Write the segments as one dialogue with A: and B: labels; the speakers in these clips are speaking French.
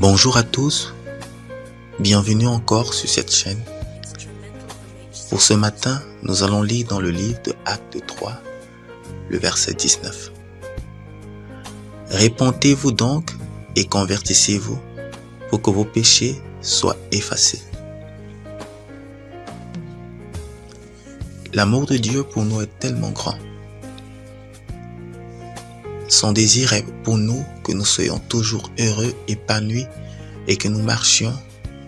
A: Bonjour à tous, bienvenue encore sur cette chaîne. Pour ce matin, nous allons lire dans le livre de Actes 3, le verset 19. Répentez-vous donc et convertissez-vous pour que vos péchés soient effacés. L'amour de Dieu pour nous est tellement grand. Son désir est pour nous que nous soyons toujours heureux, épanouis et que nous marchions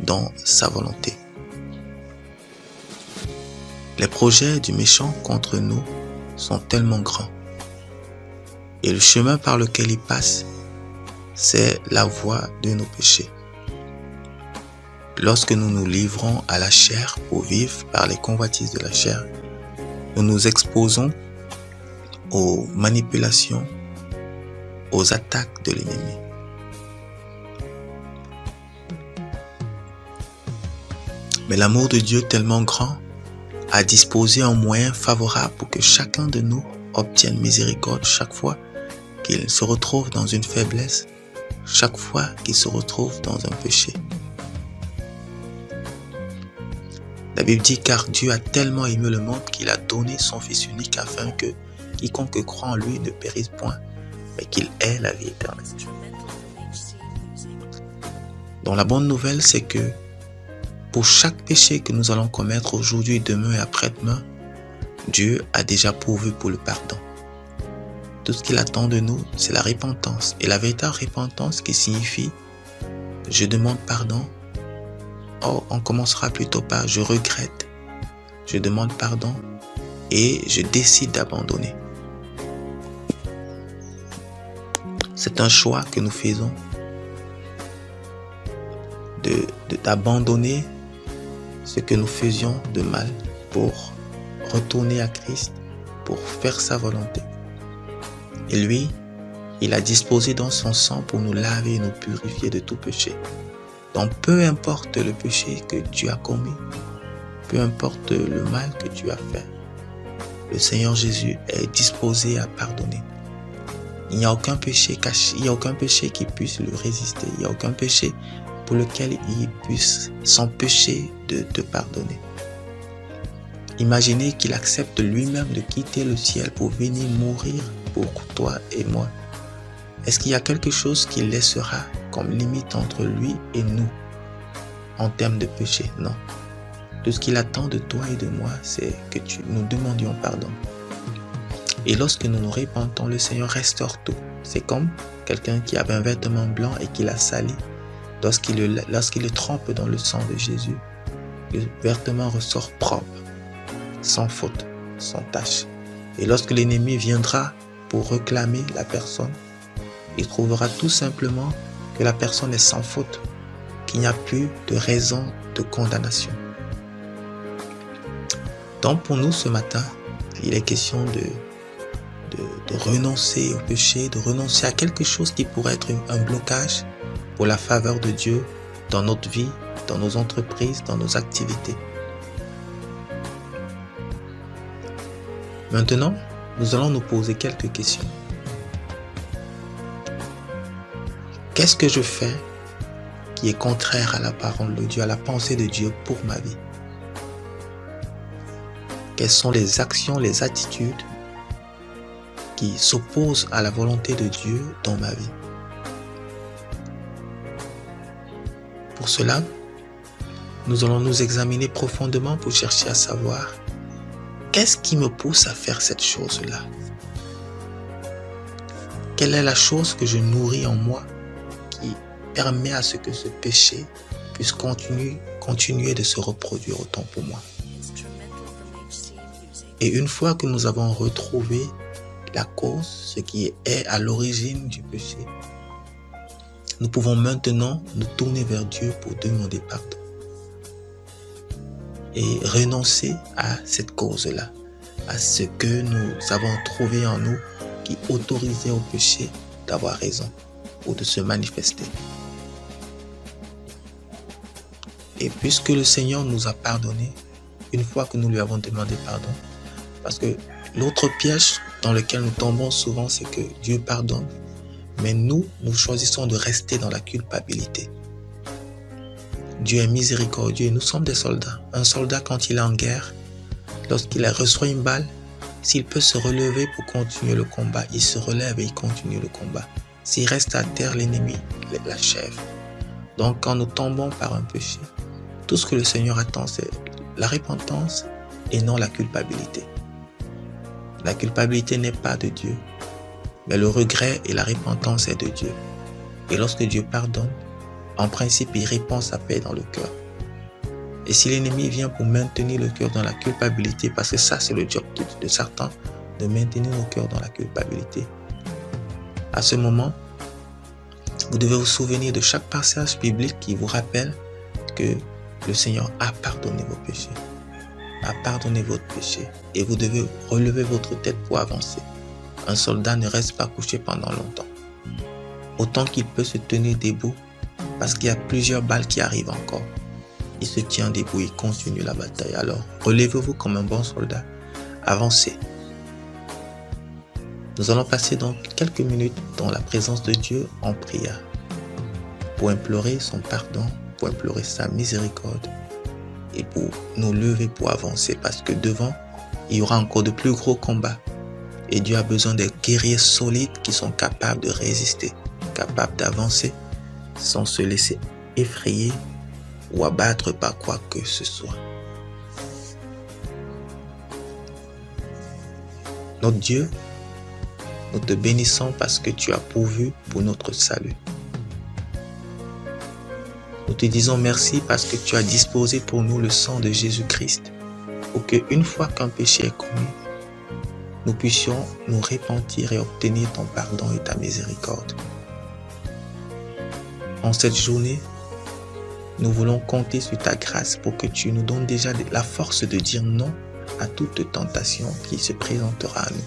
A: dans sa volonté. Les projets du méchant contre nous sont tellement grands. Et le chemin par lequel il passe, c'est la voie de nos péchés. Lorsque nous nous livrons à la chair pour vivre par les convoitises de la chair, nous nous exposons aux manipulations, aux attaques de l'ennemi. Mais l'amour de Dieu tellement grand a disposé un moyen favorable pour que chacun de nous obtienne miséricorde chaque fois qu'il se retrouve dans une faiblesse, chaque fois qu'il se retrouve dans un péché. La Bible dit car Dieu a tellement aimé le monde qu'il a donné son Fils unique afin que quiconque croit en lui ne périsse point, mais qu'il ait la vie éternelle. Donc la bonne nouvelle, c'est que pour chaque péché que nous allons commettre aujourd'hui, demain et après-demain, Dieu a déjà pourvu pour le pardon. Tout ce qu'il attend de nous, c'est la repentance. Et la véritable repentance qui signifie « je demande pardon ». Oh, on commencera plutôt par « je regrette »,« je demande pardon » et « je décide d'abandonner ». C'est un choix que nous faisons d'abandonner ce que nous faisions de mal pour retourner à Christ, pour faire sa volonté. Et lui, il a disposé dans son sang pour nous laver et nous purifier de tout péché. Donc peu importe le péché que tu as commis, peu importe le mal que tu as fait, le Seigneur Jésus est disposé à pardonner. Il n'y a aucun péché caché, il n'y a aucun péché qui puisse lui résister, il n'y a aucun péché pour lequel il puisse s'empêcher de te pardonner. Imaginez qu'il accepte lui-même de quitter le ciel pour venir mourir pour toi et moi. Est-ce qu'il y a quelque chose qu'il laissera comme limite entre lui et nous en termes de péché? Non. Tout ce qu'il attend de toi et de moi, c'est que nous demandions pardon. Et lorsque nous nous repentons, le Seigneur restaure tout. C'est comme quelqu'un qui avait un vêtement blanc et qui l'a sali. Lorsqu'il le trempe dans le sang de Jésus, le vêtement ressort propre, sans faute, sans tache. Et lorsque l'ennemi viendra pour réclamer la personne, il trouvera tout simplement que la personne est sans faute, qu'il n'y a plus de raison de condamnation. Donc pour nous ce matin, il est question de renoncer au péché, de renoncer à quelque chose qui pourrait être un blocage pour la faveur de Dieu dans notre vie, dans nos entreprises, dans nos activités. Maintenant, nous allons nous poser quelques questions. Qu'est-ce que je fais qui est contraire à la parole de Dieu, à la pensée de Dieu pour ma vie? Quelles sont les actions, les attitudes qui s'opposent à la volonté de Dieu dans ma vie? Pour cela, nous allons nous examiner profondément pour chercher à savoir qu'est-ce qui me pousse à faire cette chose-là? Quelle est la chose que je nourris en moi qui permet à ce que ce péché puisse continuer de se reproduire autant pour moi? Et une fois que nous avons retrouvé la cause, ce qui est à l'origine du péché, nous pouvons maintenant nous tourner vers Dieu pour demander pardon et renoncer à cette cause-là, à ce que nous avons trouvé en nous qui autorisait au péché d'avoir raison ou de se manifester. Et puisque le Seigneur nous a pardonné, une fois que nous lui avons demandé pardon, parce que l'autre piège dans lequel nous tombons souvent, c'est que Dieu pardonne, mais nous choisissons de rester dans la culpabilité. Dieu est miséricordieux. Nous sommes des soldats. Un soldat, quand il est en guerre, lorsqu'il reçoit une balle, s'il peut se relever pour continuer le combat, il se relève et il continue le combat. S'il reste à terre, l'ennemi l'achève. Donc quand nous tombons par un péché, tout ce que le Seigneur attend, c'est la repentance et non la culpabilité. La culpabilité n'est pas de Dieu, mais le regret et la repentance est de Dieu. Et lorsque Dieu pardonne, en principe, il répand sa paix dans le cœur. Et si l'ennemi vient pour maintenir le cœur dans la culpabilité, parce que ça c'est le job de Satan, de maintenir nos cœurs dans la culpabilité, à ce moment, vous devez vous souvenir de chaque passage biblique qui vous rappelle que le Seigneur a pardonné vos péchés, a pardonné votre péché, et vous devez relever votre tête pour avancer. Un soldat ne reste pas couché pendant longtemps. Autant qu'il peut se tenir debout, parce qu'il y a plusieurs balles qui arrivent encore. Il se tient debout, il continue la bataille. Alors, relevez-vous comme un bon soldat. Avancez. Nous allons passer donc quelques minutes dans la présence de Dieu en prière pour implorer son pardon, pour implorer sa miséricorde et pour nous lever pour avancer parce que devant, il y aura encore de plus gros combats. Et Dieu a besoin des guerriers solides qui sont capables de résister, capables d'avancer sans se laisser effrayer ou abattre par quoi que ce soit. Notre Dieu, nous te bénissons parce que tu as pourvu pour notre salut. Nous te disons merci parce que tu as disposé pour nous le sang de Jésus-Christ pour qu'une fois qu'un péché est commis, nous puissions nous repentir et obtenir ton pardon et ta miséricorde. En cette journée, nous voulons compter sur ta grâce pour que tu nous donnes déjà la force de dire non à toute tentation qui se présentera à nous.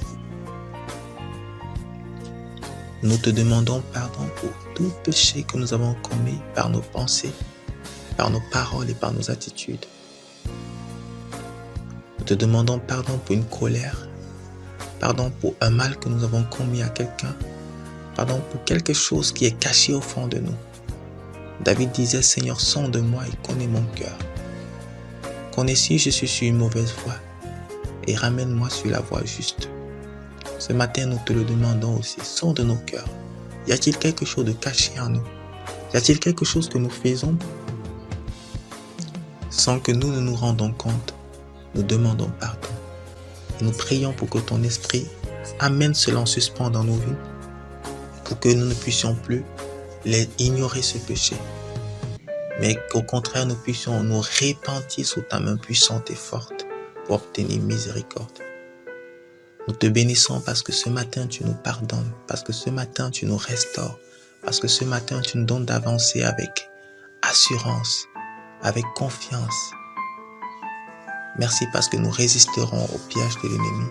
A: Nous te demandons pardon pour tout péché que nous avons commis par nos pensées, par nos paroles et par nos attitudes. Nous te demandons pardon pour une colère, pardon pour un mal que nous avons commis à quelqu'un, pardon pour quelque chose qui est caché au fond de nous. David disait, Seigneur, sonde-moi et connais mon cœur. Connais si je suis sur une mauvaise voie et ramène-moi sur la voie juste. Ce matin, nous te le demandons aussi, sonde nos cœurs. Y a-t-il quelque chose de caché en nous? Y a-t-il quelque chose que nous faisons sans que nous ne nous rendons compte? Nous demandons pardon. Et nous prions pour que ton esprit amène cela en suspens dans nos vies, pour que nous ne puissions plus ignorer ce péché, mais qu'au contraire nous puissions nous repentir sous ta main puissante et forte pour obtenir miséricorde. Nous te bénissons parce que ce matin tu nous pardonnes, parce que ce matin tu nous restaures, parce que ce matin tu nous donnes d'avancer avec assurance, avec confiance. Merci parce que nous résisterons au piège de l'ennemi.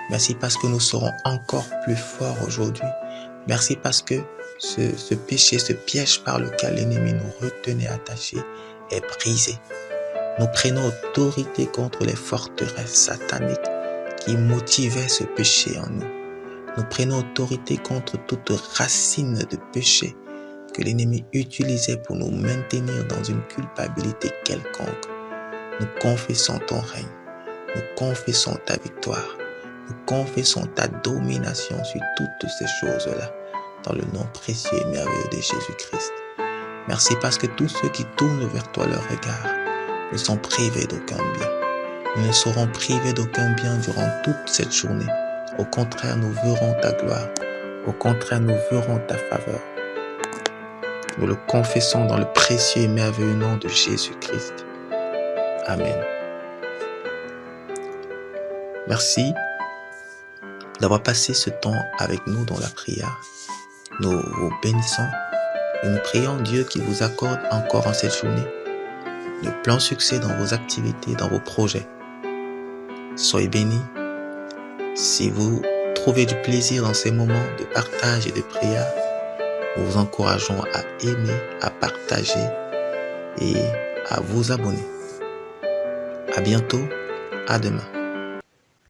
A: Merci parce que nous serons encore plus forts aujourd'hui. Merci parce que ce péché, ce piège par lequel l'ennemi nous retenait attachés est brisé. Nous prenons autorité contre les forteresses sataniques qui motivaient ce péché en nous. Nous prenons autorité contre toute racine de péché que l'ennemi utilisait pour nous maintenir dans une culpabilité quelconque. Nous confessons ton règne. Nous confessons ta victoire. Nous confessons ta domination sur toutes ces choses-là. Dans le nom précieux et merveilleux de Jésus-Christ. Merci parce que tous ceux qui tournent vers toi leur regard ne sont privés d'aucun bien. Nous ne serons privés d'aucun bien durant toute cette journée. Au contraire, nous verrons ta gloire. Au contraire, nous verrons ta faveur. Nous le confessons dans le précieux et merveilleux nom de Jésus-Christ. Amen. Merci d'avoir passé ce temps avec nous dans la prière. Nous vous bénissons et nous prions Dieu qui vous accorde encore en cette journée de plein succès dans vos activités, dans vos projets. Soyez bénis. Si vous trouvez du plaisir dans ces moments de partage et de prière, nous vous encourageons à aimer, à partager et à vous abonner. À bientôt, à demain.